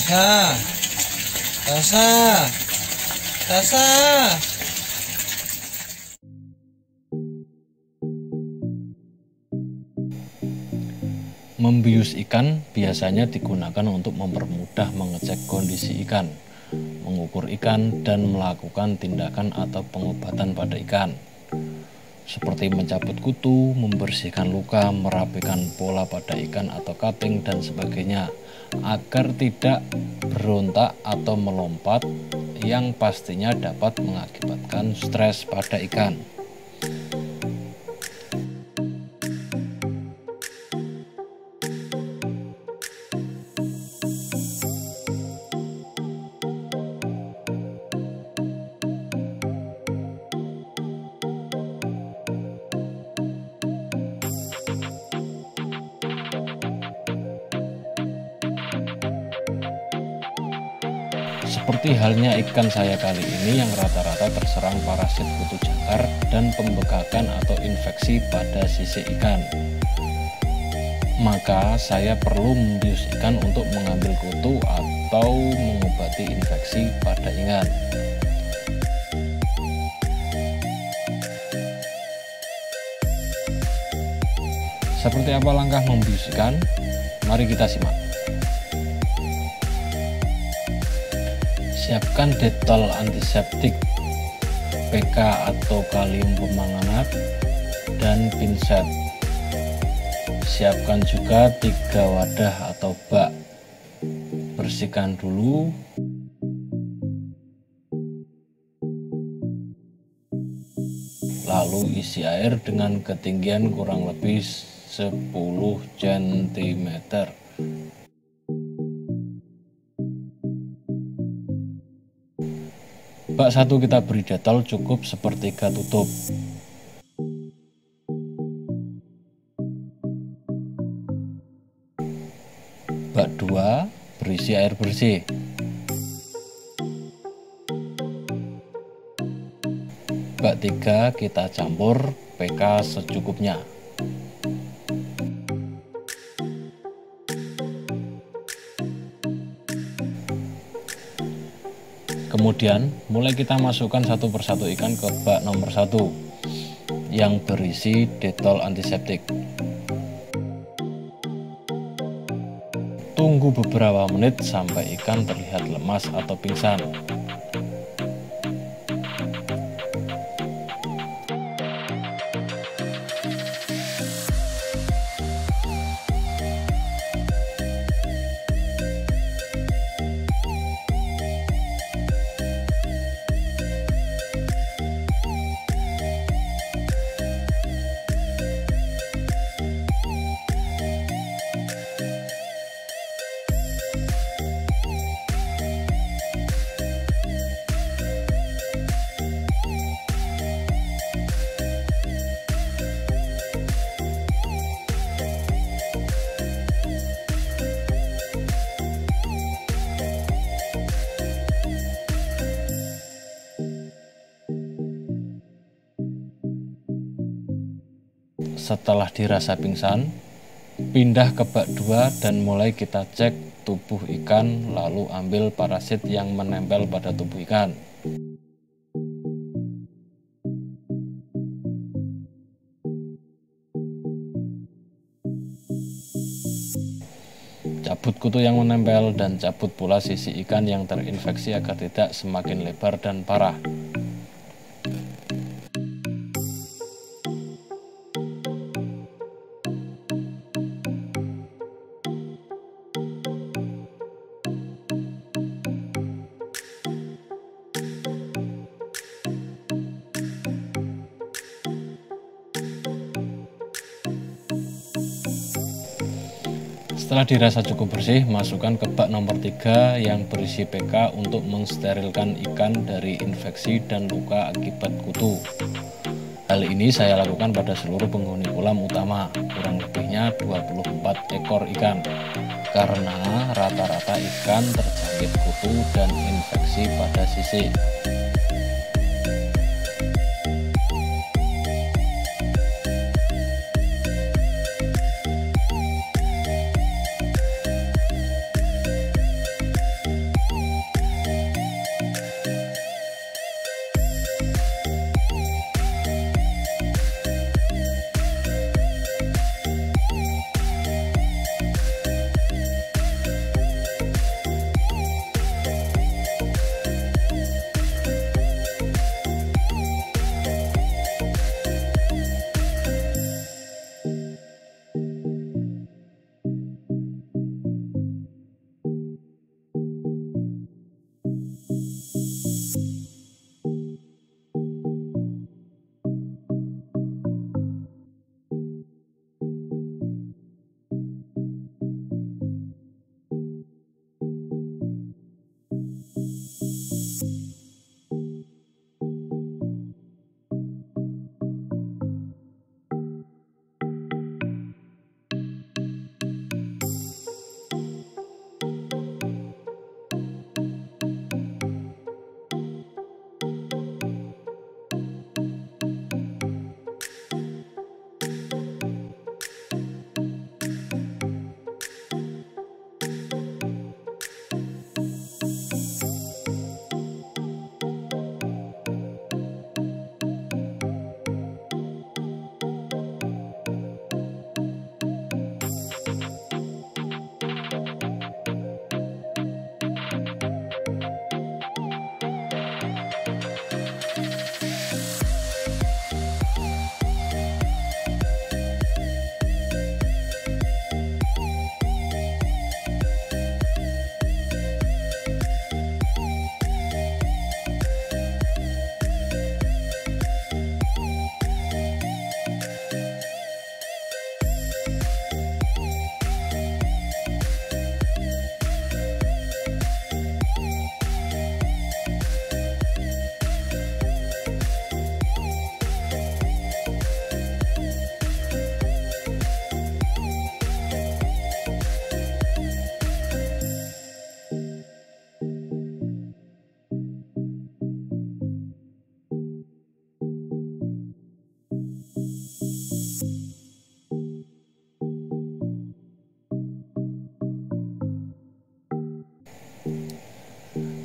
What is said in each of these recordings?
Tasha, Tasha, Tasha. Membius ikan biasanya digunakan untuk mempermudah mengecek kondisi ikan, mengukur ikan, dan melakukan tindakan atau pengobatan pada ikan, seperti mencabut kutu, membersihkan luka, merapikan pola pada ikan atau cutting, dan sebagainya, agar tidak berontak atau melompat yang pastinya dapat mengakibatkan stres pada ikan. Seperti halnya ikan saya kali ini yang rata-rata terserang parasit kutu jangkar dan pembekakan atau infeksi pada sisik ikan. Maka saya perlu membius ikan untuk mengambil kutu atau mengobati infeksi pada ikan. Seperti apa langkah membius ikan? Mari kita simak. Siapkan detol antiseptik, PK atau kalium permanganat, dan pinset. Siapkan juga 3 wadah atau bak. Bersihkan dulu. Lalu isi air dengan ketinggian kurang lebih 10 cm. Bak 1 kita beri detol cukup sepertiga tutup. Bak 2 berisi air bersih. Bak 3 kita campur PK secukupnya. Kemudian mulai kita masukkan satu persatu ikan ke bak nomor 1 yang berisi detol antiseptik. Tunggu beberapa menit sampai ikan terlihat lemas atau pingsan. Setelah dirasa pingsan, pindah ke bak 2 dan mulai kita cek tubuh ikan, lalu ambil parasit yang menempel pada tubuh ikan. Cabut kutu yang menempel dan cabut pula sisi ikan yang terinfeksi agar tidak semakin lebar dan parah. Setelah dirasa cukup bersih, masukkan ke bak nomor 3 yang berisi PK untuk mensterilkan ikan dari infeksi dan luka akibat kutu. Hal ini saya lakukan pada seluruh penghuni kolam utama, kurang lebihnya 24 ekor ikan, karena rata-rata ikan terjangkit kutu dan infeksi pada sisik.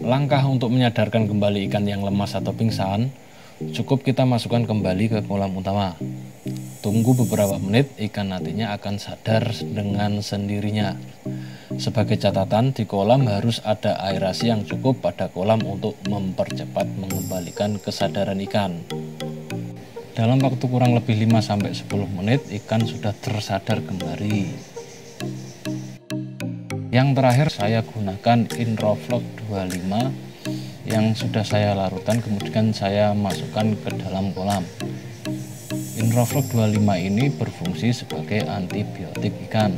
Langkah untuk menyadarkan kembali ikan yang lemas atau pingsan, cukup kita masukkan kembali ke kolam utama. Tunggu beberapa menit, ikan nantinya akan sadar dengan sendirinya. Sebagai catatan, di kolam harus ada aerasi yang cukup pada kolam untuk mempercepat mengembalikan kesadaran ikan. Dalam waktu kurang lebih 5-10 menit, ikan sudah tersadar kembali. Yang terakhir saya gunakan Inroflok 25 yang sudah saya larutkan, kemudian saya masukkan ke dalam kolam. Inroflok 25 ini berfungsi sebagai antibiotik ikan.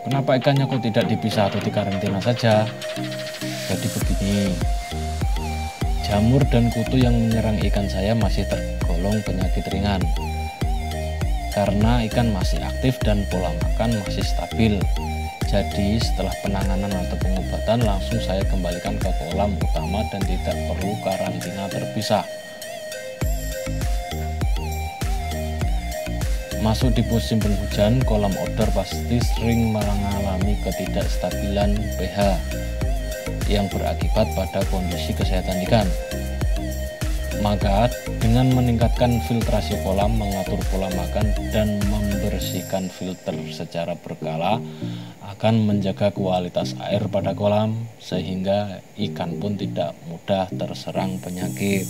Kenapa ikannya kok tidak dipisah atau dikarantina saja? Jadi begini, jamur dan kutu yang menyerang ikan saya masih tergolong penyakit ringan karena ikan masih aktif dan pola makan masih stabil. Jadi setelah penanganan atau pengobatan langsung saya kembalikan ke kolam utama dan tidak perlu karantina terpisah. Masuk di musim penghujan, kolam outdoor pasti sering mengalami ketidakstabilan pH yang berakibat pada kondisi kesehatan ikan. Maka dengan meningkatkan filtrasi kolam, mengatur pola makan, dan membersihkan filter secara berkala akan menjaga kualitas air pada kolam sehingga ikan pun tidak mudah terserang penyakit.